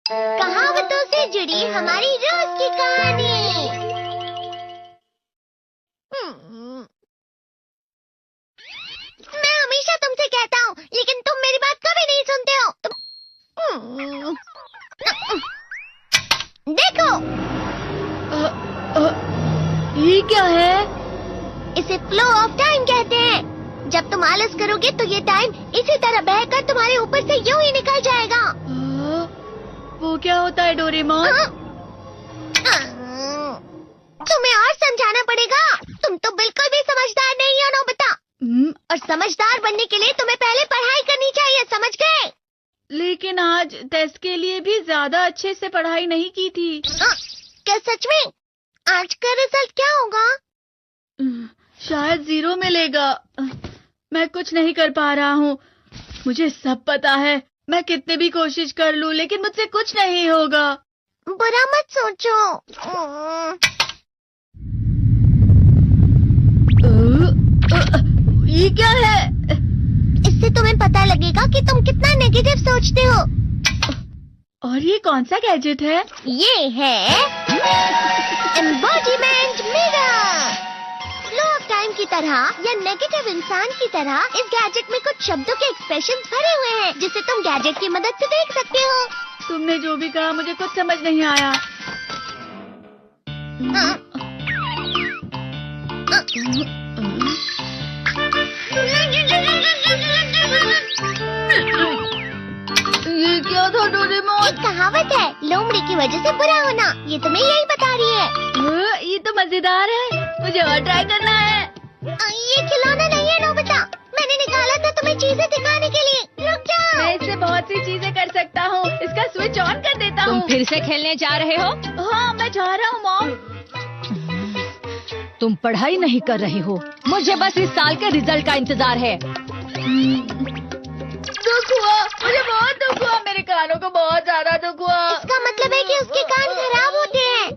कहावतों से जुड़ी हमारी रोज की कहानी। मैं हमेशा तुमसे कहता हूँ, लेकिन तुम मेरी बात कभी नहीं सुनते हो। देखो, ये क्या है? इसे फ्लो ऑफ टाइम कहते हैं। जब तुम आलस करोगे तो ये टाइम इसी तरह बहकर तुम्हारे ऊपर से यूं ही निकल जाएगा। वो क्या होता है डोरेमोन? तुम्हें और समझाना पड़ेगा। तुम तो बिल्कुल भी समझदार नहीं हो नोबिता। और समझदार बनने के लिए तुम्हें पहले पढ़ाई करनी चाहिए, समझ गए? लेकिन आज टेस्ट के लिए भी ज्यादा अच्छे से पढ़ाई नहीं की थी। क्या सच में? आज का रिजल्ट क्या होगा? शायद 0 मिलेगा। मैं कुछ नहीं कर पा रहा हूँ। मुझे सब पता है। मैं कितने भी कोशिश कर लूँ, लेकिन मुझसे कुछ नहीं होगा। बुरा मत सोचो। ये क्या है? इससे तुम्हें पता लगेगा कि तुम कितना नेगेटिव सोचते हो। और ये कौन सा गैजेट है? ये है embodiment mirror. Flow of time की तरह या नेगेटिव इंसान की तरह इस गैजेट में कुछ शब्दों के एक्सप्रेशंस भरे हुए हैं, जिसे तुम गैजेट की मदद से देख सकते हो। तुमने जो भी कहा मुझे कुछ समझ नहीं आया। ये क्या था डोरेमोन? एक कहावत है, लोमड़ी की वजह से बुरा होना। ये तुम्हें यही बता रही है। ये तो मजेदार है। मुझे और ट्राई करना है। ये खिलौना नहीं है नोबिता। मैंने निकाला था तुम्हें चीजें दिखाने के लिए। रुक जाओ। मैं इससे बहुत सी चीजें कर सकता हूँ। इसका स्विच ऑन कर देता हूँ। तुम फिर से खेलने जा रहे हो? हाँ, मैं जा रहा हूँ मॉम। तुम पढ़ाई नहीं कर रही हो। मुझे बस इस साल के रिजल्ट का इंतजार है। दुख हुआ, मुझे बहुत दुख हुआ। मेरे कानों को बहुत ज्यादा दुख हुआ। इसका मतलब है कि उसके कान खराब होते हैं।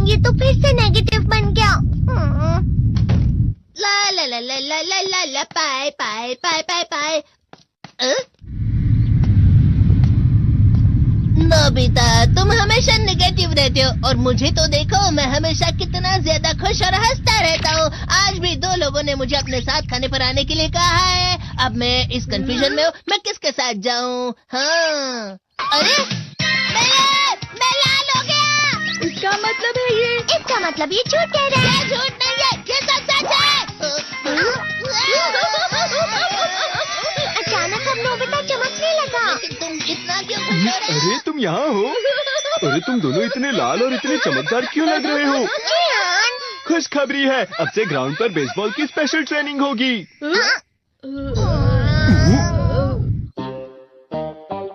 ये तो फिर से नेगेटिव बन गया। ला ला ला ला ला ला ला ला पाए पाए पाए पाए पाए। नोबिता, तुम हमेशा नेगेटिव रहते हो और मुझे तो देखो, मैं हमेशा कितना ज्यादा खुश और हंसता रहता हूँ। आज भी 2 लोगों ने मुझे अपने साथ खाने पर आने के लिए कहा है। अब मैं इस कंफ्यूजन में हूँ, मैं किसके साथ जाऊँ? हाँ, अरे मैं लाल हो गया। इसका मतलब है ये? इसका मतलब ये झूठ कह रहा है। झूठ नहीं है, ये सब सच है। अचानक अब नोबिता चमकने लगा। तुम इतना क्यों खुश हो रहे हो? अरे तुम यहाँ हो? अरे तुम दोनों इतने लाल और इतने चमकदार क्यों लग रहे हो? खुशखबरी है, अब से ग्राउंड पर बेसबॉल की स्पेशल ट्रेनिंग होगी।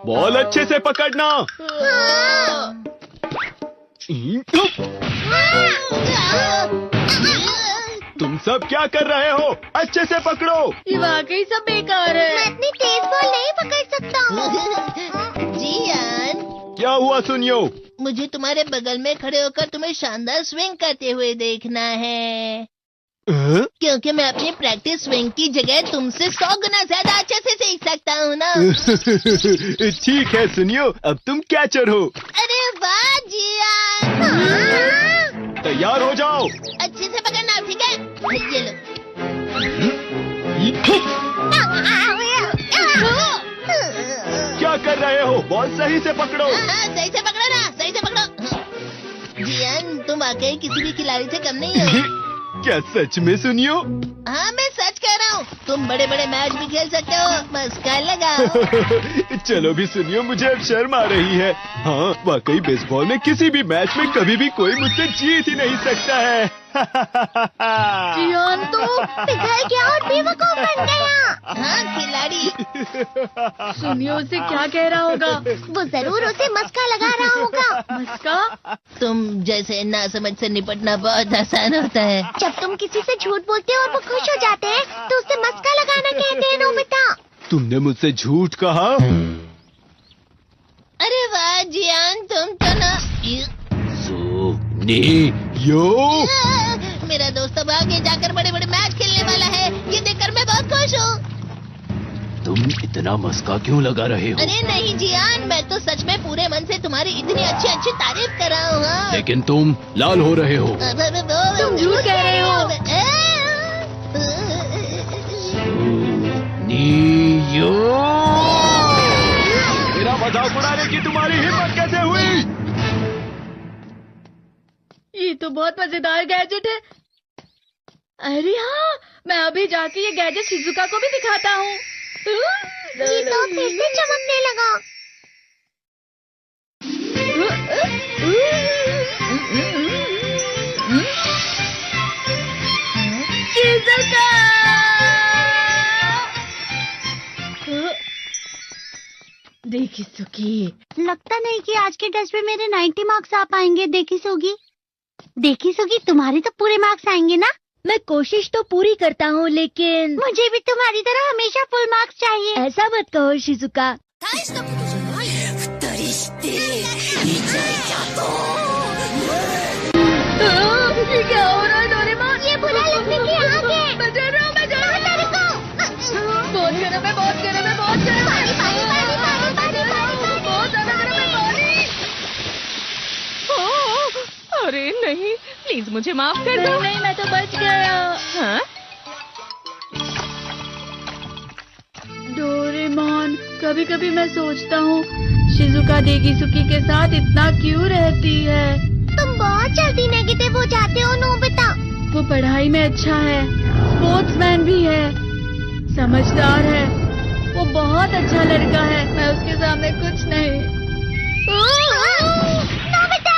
बॉल अच्छे से पकड़ना। तुम सब क्या कर रहे हो? अच्छे से पकड़ो। ये वाकई सब बेकार है। मैं इतनी तेज बॉल नहीं पकड़ सकता हूँ। जियान, क्या हुआ सुनियो? मुझे तुम्हारे बगल में खड़े होकर तुम्हें शानदार स्विंग करते हुए देखना है। क्योंकि मैं अपनी प्रैक्टिस स्विंग की जगह तुमसे 100 गुना ज्यादा अच्छे से सीख सकता हूँ ना। ठीक है सुनियो, अब तुम कैचर हो। अरे वाह जियान। तैयार हो जाओ। अच्छे से पकड़ना, ठीक है? ये लो। क्या कर रहे हो? बॉल सही से पकड़ो। सही से पकड़ो ना, सही से पकड़ो। जियान, तुम वाकई किसी भी खिलाड़ी से कम नहीं हो। क्या सच में सुनियो? हाँ, मैं सच कह रहा हूँ। तुम बड़े बड़े मैच भी खेल सकते हो, बस कर लगाओ। चलो भी सुनियो, मुझे अब शर्म आ रही है। हाँ, वाकई बेसबॉल में किसी भी मैच में कभी भी कोई मुझसे जीत ही नहीं सकता है। जियान तो पिघल गया और बेवकूफ बन गया। हाँ, खिलाड़ी। सुनियो उसे क्या कह रहा होगा? वो जरूर उसे मस्का लगा रहा होगा। मस्का? तुम जैसे नासमझ से निपटना बहुत आसान होता है। जब तुम किसी से झूठ बोलते हो और वो खुश हो जाते हैं, तो उसे मस्का लगाना कहते हैं नोबिता। तुमने मुझसे झूठ कहा? अरे वाह जियान, तुम तो ना। यो मेरा दोस्त अब आगे जाकर बड़े बड़े मैच खेलने वाला है। ये देखकर मैं बहुत खुश हूँ। तुम इतना मस्का क्यों लगा रहे हो? अरे नहीं जियान, मैं तो सच में पूरे मन से तुम्हारी इतनी अच्छी अच्छी तारीफ कर रहा हूँ। हाँ। लेकिन तुम लाल हो रहे हो। तुम झूठ कह रहे हो। नियो, मेरा मजाक उड़ाने की तुम्हारी हिम्मत कैसे हुई? ये तो बहुत मजेदार गैजेट है। अरे हाँ, मैं अभी जाके ये गैजेट शिजुका को भी दिखाता हूँ। ये तो फिर से चमकने लगा। शिजुका! देखी सुकी, लगता नहीं कि आज के टेस्ट में मेरे 90 मार्क्स आ पाएंगे। देखी सोगी तुम्हारे तो पूरे मार्क्स आएंगे ना? मैं कोशिश तो पूरी करता हूँ, लेकिन मुझे भी तुम्हारी तरह हमेशा फुल मार्क्स चाहिए। ऐसा मत कहो शिजुका। ये क्या हो रहा है डोरेमोन? ये बुरा लगने की आग है। मैं डर रहा हूँ, मैं डर रहा हूँ। बहुत गर्म है, बहुत गर्म है, बहुत गर्म है। पानी, पानी, पानी, पानी, पानी, पानी। बहुत ज्यादा गर्म है पानी। अरे नहीं, प्लीज मुझे माफ कर दो। नहीं, मैं तो बच गया। हाँ? डोरेमोन, कभी कभी मैं सोचता हूँ शिजुका देगीसुकी के साथ इतना क्यों रहती है। तुम बहुत जल्दी नेगेटिव हो जाते हो नोबिता। वो पढ़ाई में अच्छा है, स्पोर्ट्समैन भी है, समझदार है, वो बहुत अच्छा लड़का है। मैं उसके सामने कुछ नहीं। नोबिता!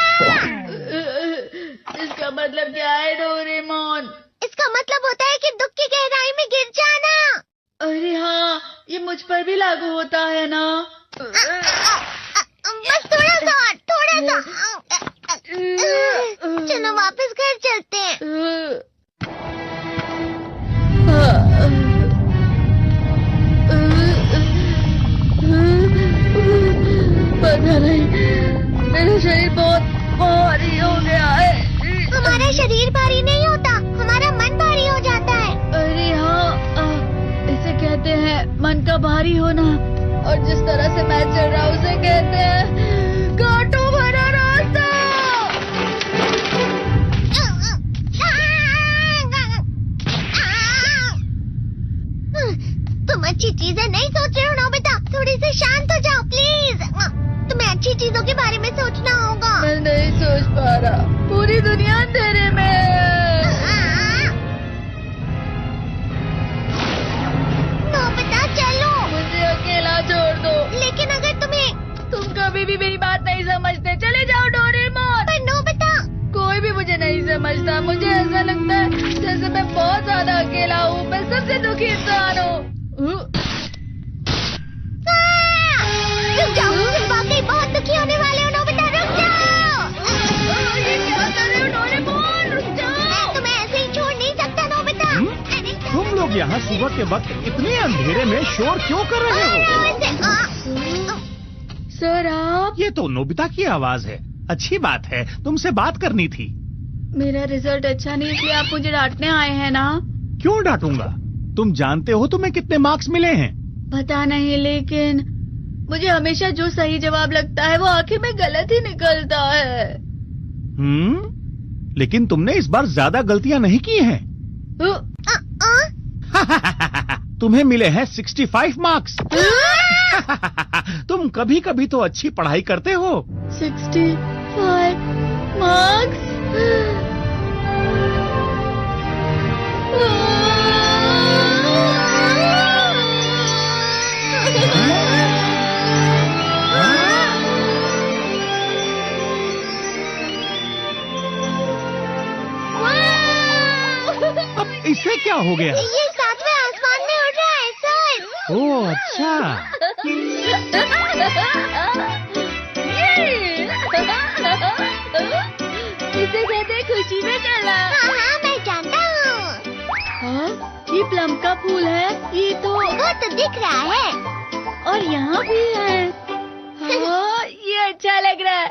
इसका मतलब क्या है डोरेमोन? इसका मतलब होता है कि दुख की गहराई में गिर जाना। अरे हाँ, ये मुझ पर भी लागू होता है ना। बस थोड़ा सा। चलो वापस घर चलते हैं। पता नहीं, मेरा शरीर बहुत भारी हो गया है। हमारा शरीर भारी नहीं होता, हमारा मन भारी हो जाता है। अरे हाँ, इसे कहते हैं मन का भारी होना। और जिस तरह से मैं चल रहा हूँ उसे कहते हैं कांटों भरा रास्ता। तुम अच्छी चीजें नहीं सोच रहे हो नोबिता, थोड़ी सी शांत हो जाओ प्लीज। तुम्हें अच्छी चीजों के बारे में सोचना होगा। मैं नहीं सोच पा रहा, पूरी दुनिया अंधेरे में है। नोबिता चलो। मुझे अकेला छोड़ दो। लेकिन अगर तुम कभी भी मेरी बात नहीं समझते, चले जाओ डोरेमोन। पर नोबिता। कोई भी मुझे नहीं समझता। मुझे ऐसा लगता है जैसे मैं बहुत ज्यादा अकेला हूँ। मैं सबसे दुखी इंसान हूँ। रुक जाओ, तुम वाकई बहुत दुखी होने वाले हो नोबिता, रुक जाओ। ये क्या कर रहे हो डोरेमोन? रुक जाओ। मैं तुम्हें ऐसे ही छोड़ नहीं सकता नोबिता। अरे तुम लोग यहाँ सुबह के वक्त इतने अंधेरे में शोर क्यों कर रहे हो? सर आप? ये तो नोबिता की आवाज है। अच्छी बात है, तुमसे बात करनी थी। मेरा रिजल्ट अच्छा नहीं, इसलिए आप मुझे डांटने आए हैं ना? क्यों डांटूंगा? तुम जानते हो तुम्हें कितने मार्क्स मिले हैं? पता नहीं, लेकिन मुझे हमेशा जो सही जवाब लगता है वो आखिर में गलत ही निकलता है। लेकिन तुमने इस बार ज्यादा गलतियां नहीं की हैं। तुम्हें मिले हैं 65 मार्क्स। तुम कभी कभी तो अच्छी पढ़ाई करते हो। 65 मार्क्स? अब इससे क्या हो गया? ये सातवें आसमान में उड़ रहा है सर। ओह अच्छा। इसे कहते हैं खुशी में चला। हाँ मैं जानता हूँ। हाँ, ये प्लम का फूल है। ये तो वो तो दिख रहा है। और यहाँ भी है। हाँ, ये अच्छा लग रहा है।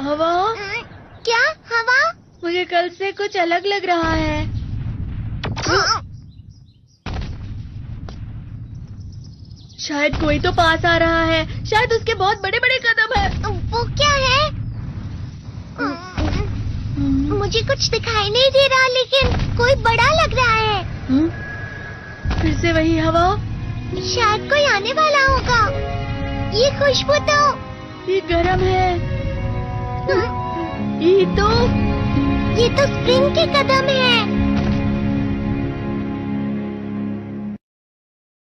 हवा? क्या हवा? मुझे कल से कुछ अलग लग रहा है। शायद कोई तो पास आ रहा है। शायद उसके बहुत बड़े बड़े कदम है। वो क्या है? मुझे कुछ दिखाई नहीं दे रहा, लेकिन कोई बड़ा लग रहा है। फिर से वही हवा। शायद कोई आने वाला होगा। ये खुशबू तो ये गरम है। ये तो स्प्रिंग के कदम है।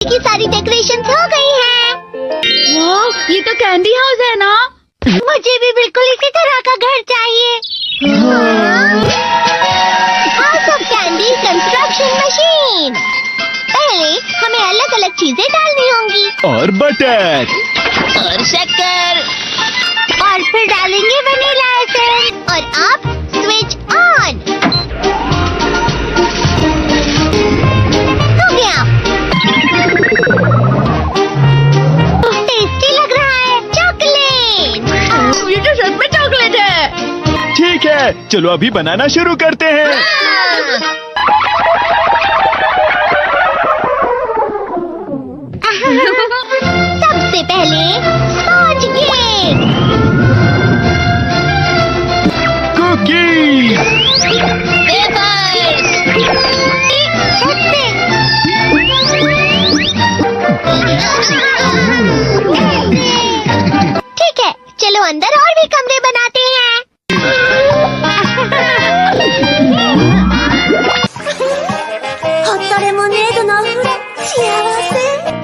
की सारी डेकोरेशंस हो गई हैं। वाह, ये तो कैंडी हाउस है ना? मुझे भी बिल्कुल इसी तरह का घर चाहिए। House of candy construction machine. पहले हमें अलग अलग चीजें डालनी होंगी। और बटर और शक्कर। और फिर डालेंगे वनीला एसेंस। और अब स्विच ऑन। हो गया। टेस्टी लग रहा है। चॉकलेट। ये तो सच में चॉकलेट है। ठीक है, चलो अभी बनाना शुरू करते हैं। सबसे पहले स्पॉन्ज केक, कुकीज, वेफर्स। छत से। ठीक है, चलो अंदर और भी कमरे बनाते हैं।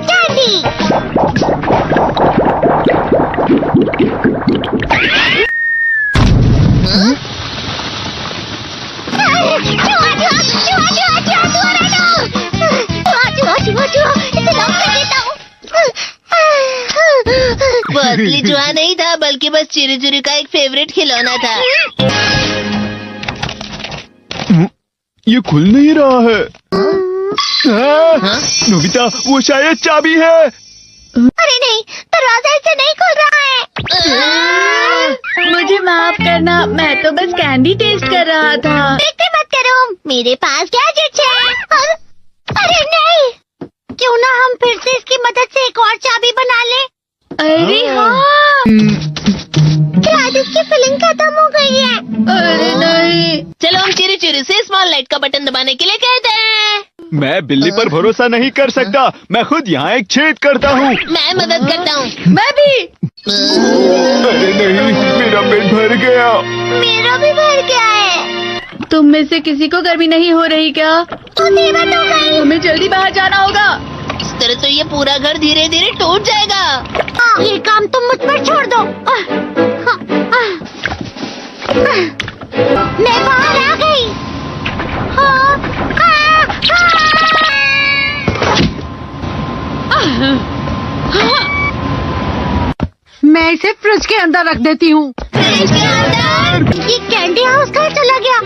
कैंडी। वो असली चूहा नहीं था, बल्कि बस चिरी चिरी का एक फेवरेट खिलौना था। ये खुल नहीं रहा है। नोबिता, वो शायद चाबी है। अरे नहीं, दरवाजा ऐसे नहीं खुल रहा है। मुझे माफ करना, मैं तो बस कैंडी टेस्ट कर रहा था। देखते मत करो, मेरे पास गैजेट्स है। अरे नहीं, क्यों ना हम फिर से इसकी मदद से एक और चाबी बना ले। अरे हाँ। शायद इसकी फिलिंग खत्म हो गई है। अरे नहीं। चलो हम चिरी चिरी से स्मॉल लाइट का बटन दबाने के लिए कहते हैं। मैं बिल्ली पर भरोसा नहीं कर सकता। मैं खुद यहाँ एक छेद करता हूँ। मैं मदद करता हूँ। मैं भी। अरे नहीं, मेरा पेट भर गया। मेरा भी भर गया है। तुम में से किसी को गर्मी नहीं हो रही क्या? मुसीबत हो गई। हमें जल्दी बाहर जाना होगा। इस तरह तो ये पूरा घर धीरे धीरे टूट जाएगा। ये काम तुम मुझ पर छोड़ दो। मैं बाहर आ गई। मैं इसे फ्रिज के अंदर रख देती हूँ। फ्रिज के अंदर? ये कैंडी हाउस कहाँ चला गया?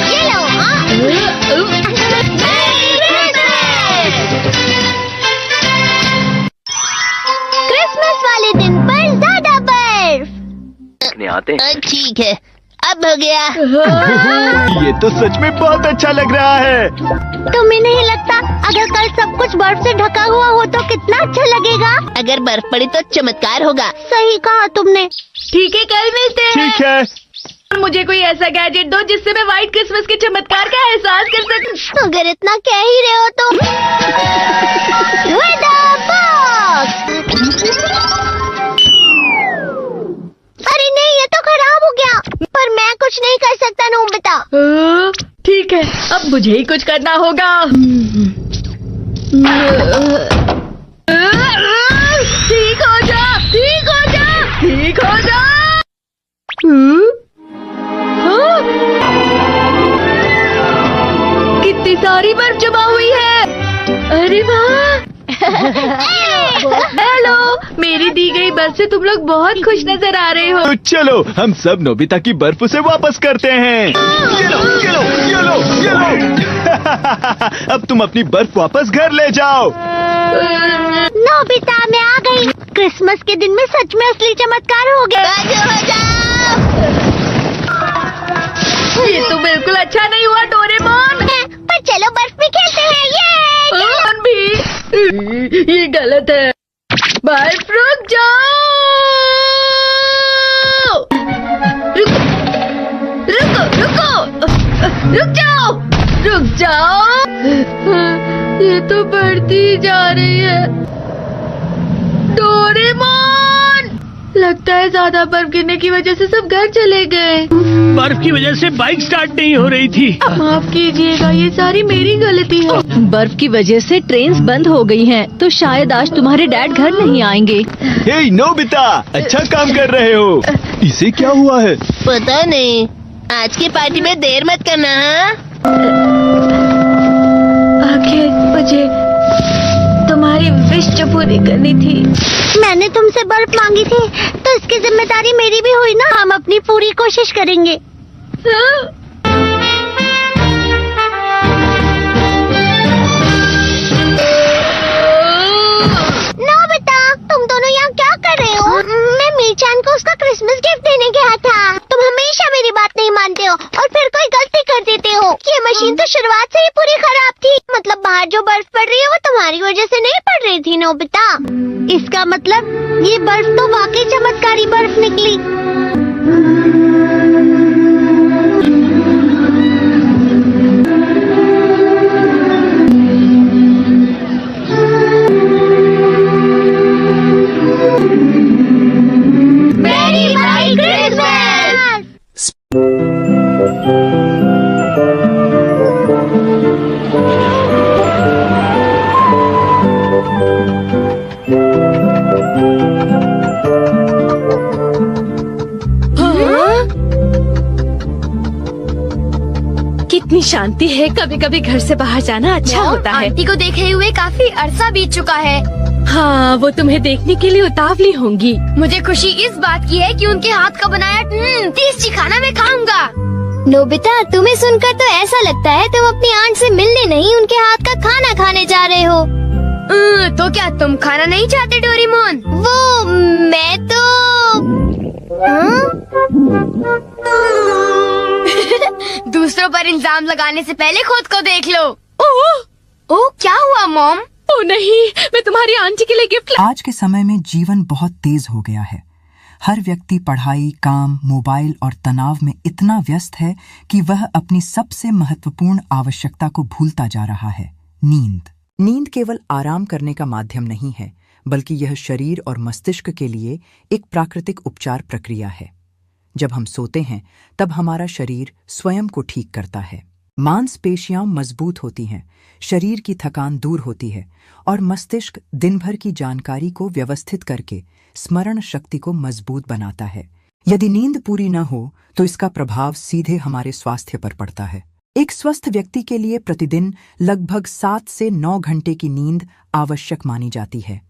ये लो। क्रिसमस वाले दिन पर ज्यादा बर्फ। आते ठीक है, अब हो गया। ये तो सच में बहुत अच्छा लग रहा है। तुम्हें नहीं लगता अगर कल सब कुछ बर्फ से ढका हुआ हो तो कितना अच्छा लगेगा? अगर बर्फ पड़ी तो चमत्कार होगा। सही कहा तुमने। ठीक है, कल मिलते हैं। ठीक है। मुझे कोई ऐसा गैजेट दो जिससे मैं व्हाइट क्रिसमस के चमत्कार का एहसास कर सकूं। अगर इतना कह ही रहे हो तो Weather box। अरे नहीं, ये तो खराब हो गया। पर मैं कुछ नहीं कर सकता नोबिता। ठीक है, अब मुझे ही कुछ करना होगा। ठीक हो जा, ठीक हो जा, ठीक हो जा। कितनी सारी बर्फ जमा हुई है। अरे वाह। हेलो, मेरी दी गई बर्फ से तुम लोग बहुत खुश नजर आ रहे हो। तो चलो हम सब नोबिता की बर्फ उसे वापस करते हैं। ये लो, ये लो, ये लो, ये लो। अब तुम अपनी बर्फ वापस घर ले जाओ। नो नोबिता, मैं आ गई। क्रिसमस के दिन में सच में असली चमत्कार हो गया। बाजू हो जाओ। ये तो बिल्कुल अच्छा नहीं हुआ डोरेमोन। पर चलो बर्फ में खेलते हैं। ये डोरेमोन भी ये गलत है। बर्फ रुक जाओ। रुको रुको रुक जाओ, रुक जाओ। ये तो बढ़ती जा रही है। डोरेमोन, लगता है ज्यादा बर्फ गिरने की वजह से सब घर चले गए। बर्फ की वजह से बाइक स्टार्ट नहीं हो रही थी। माफ कीजिएगा, ये सारी मेरी गलती है। बर्फ की वजह से ट्रेन्स बंद हो गई हैं, तो शायद आज तुम्हारे डैड घर नहीं आएंगे। हे नोबिता, अच्छा काम कर रहे हो। इसे क्या हुआ है? पता नहीं, आज की पार्टी में देर मत करना। हाँ? आखिर मुझे तुम्हारी विश जो पूरी करनी थी। मैंने तुमसे बर्फ मांगी थी, तो इसकी जिम्मेदारी मेरी भी हुई ना। हम अपनी पूरी कोशिश करेंगे। हाँ? नोबिता, तुम दोनों यहाँ क्या कर रहे हो? मैं मीरचान को उसका क्रिसमस गिफ्ट देने गया था। तुम हमेशा मेरी बात नहीं मानते हो और फिर कोई गलती कर देते हो। ये मशीन तो शुरुआत से ही पूरी खराब थी। मतलब बाहर जो बर्फ पड़ रही है वो तुम्हारी वजह से नहीं पड़ रही थी नोबिता। इसका मतलब ये बर्फ तो वाकई चमत्कारी बर्फ निकली। मेरी भाई क्रिसमस। कितनी शांति है। कभी कभी घर से बाहर जाना अच्छा होता है। आंटी को देखे हुए काफी अरसा बीत चुका है। हाँ, वो तुम्हें देखने के लिए उतावली होंगी। मुझे खुशी इस बात की है कि उनके हाथ का बनाया टेस्टी खाना मैं खाऊंगा। नोबिता, तुम्हें सुनकर तो ऐसा लगता है तुम अपनी आंट से मिलने नहीं, उनके हाथ का खाना खाने जा रहे हो। तो क्या तुम खाना नहीं चाहते डोरेमोन? वो मैं तो दूसरों पर इल्जाम लगाने से पहले खुद को देख लो। ओह, क्या हुआ मॉम? ओ नहीं, मैं तुम्हारी आंटी के लिए गिफ्ट आज के समय में जीवन बहुत तेज हो गया है। हर व्यक्ति पढ़ाई, काम, मोबाइल और तनाव में इतना व्यस्त है कि वह अपनी सबसे महत्वपूर्ण आवश्यकता को भूलता जा रहा है, नींद। नींद केवल आराम करने का माध्यम नहीं है, बल्कि यह शरीर और मस्तिष्क के लिए एक प्राकृतिक उपचार प्रक्रिया है। जब हम सोते हैं, तब हमारा शरीर स्वयं को ठीक करता है। मांसपेशियां मजबूत होती हैं, शरीर की थकान दूर होती है और मस्तिष्क दिन भर की जानकारी को व्यवस्थित करके स्मरण शक्ति को मजबूत बनाता है। यदि नींद पूरी न हो तो इसका प्रभाव सीधे हमारे स्वास्थ्य पर पड़ता है। एक स्वस्थ व्यक्ति के लिए प्रतिदिन लगभग 7 से 9 घंटे की नींद आवश्यक मानी जाती है।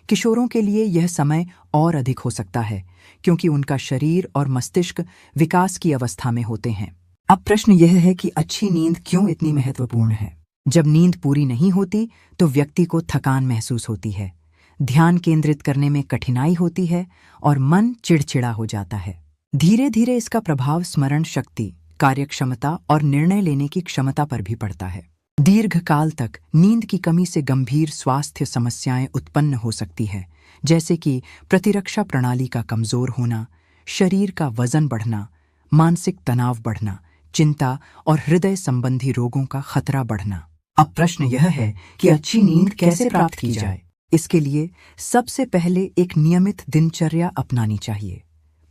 किशोरों के लिए यह समय और अधिक हो सकता है, क्योंकि उनका शरीर और मस्तिष्क विकास की अवस्था में होते हैं। अब प्रश्न यह है कि अच्छी नींद क्यों इतनी महत्वपूर्ण है? जब नींद पूरी नहीं होती तो व्यक्ति को थकान महसूस होती है, ध्यान केंद्रित करने में कठिनाई होती है और मन चिड़चिड़ा हो जाता है। धीरे धीरे इसका प्रभाव स्मरण शक्ति, कार्यक्षमता और निर्णय लेने की क्षमता पर भी पड़ता है। दीर्घकाल तक नींद की कमी से गंभीर स्वास्थ्य समस्याएं उत्पन्न हो सकती है, जैसे कि प्रतिरक्षा प्रणाली का कमजोर होना, शरीर का वजन बढ़ना, मानसिक तनाव बढ़ना, चिंता और हृदय संबंधी रोगों का खतरा बढ़ना। अब प्रश्न यह है कि अच्छी नींद कैसे प्राप्त की जाए? इसके लिए सबसे पहले एक नियमित दिनचर्या अपनानी चाहिए।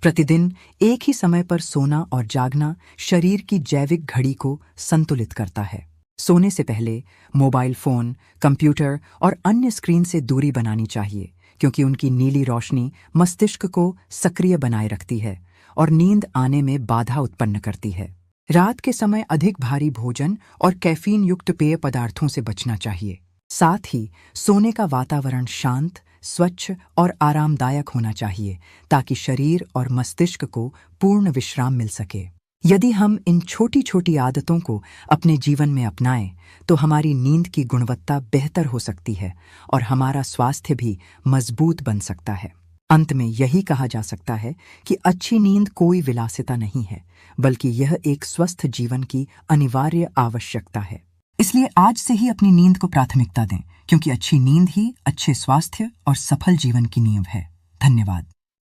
प्रतिदिन एक ही समय पर सोना और जागना शरीर की जैविक घड़ी को संतुलित करता है। सोने से पहले मोबाइल फोन, कंप्यूटर और अन्य स्क्रीन से दूरी बनानी चाहिए, क्योंकि उनकी नीली रोशनी मस्तिष्क को सक्रिय बनाए रखती है और नींद आने में बाधा उत्पन्न करती है। रात के समय अधिक भारी भोजन और कैफीन युक्त पेय पदार्थों से बचना चाहिए। साथ ही सोने का वातावरण शांत, स्वच्छ और आरामदायक होना चाहिए, ताकि शरीर और मस्तिष्क को पूर्ण विश्राम मिल सके। यदि हम इन छोटी छोटी आदतों को अपने जीवन में अपनाएं, तो हमारी नींद की गुणवत्ता बेहतर हो सकती है और हमारा स्वास्थ्य भी मजबूत बन सकता है। अंत में यही कहा जा सकता है कि अच्छी नींद कोई विलासिता नहीं है, बल्कि यह एक स्वस्थ जीवन की अनिवार्य आवश्यकता है। इसलिए आज से ही अपनी नींद को प्राथमिकता दें, क्योंकि अच्छी नींद ही अच्छे स्वास्थ्य और सफल जीवन की नींव है। धन्यवाद।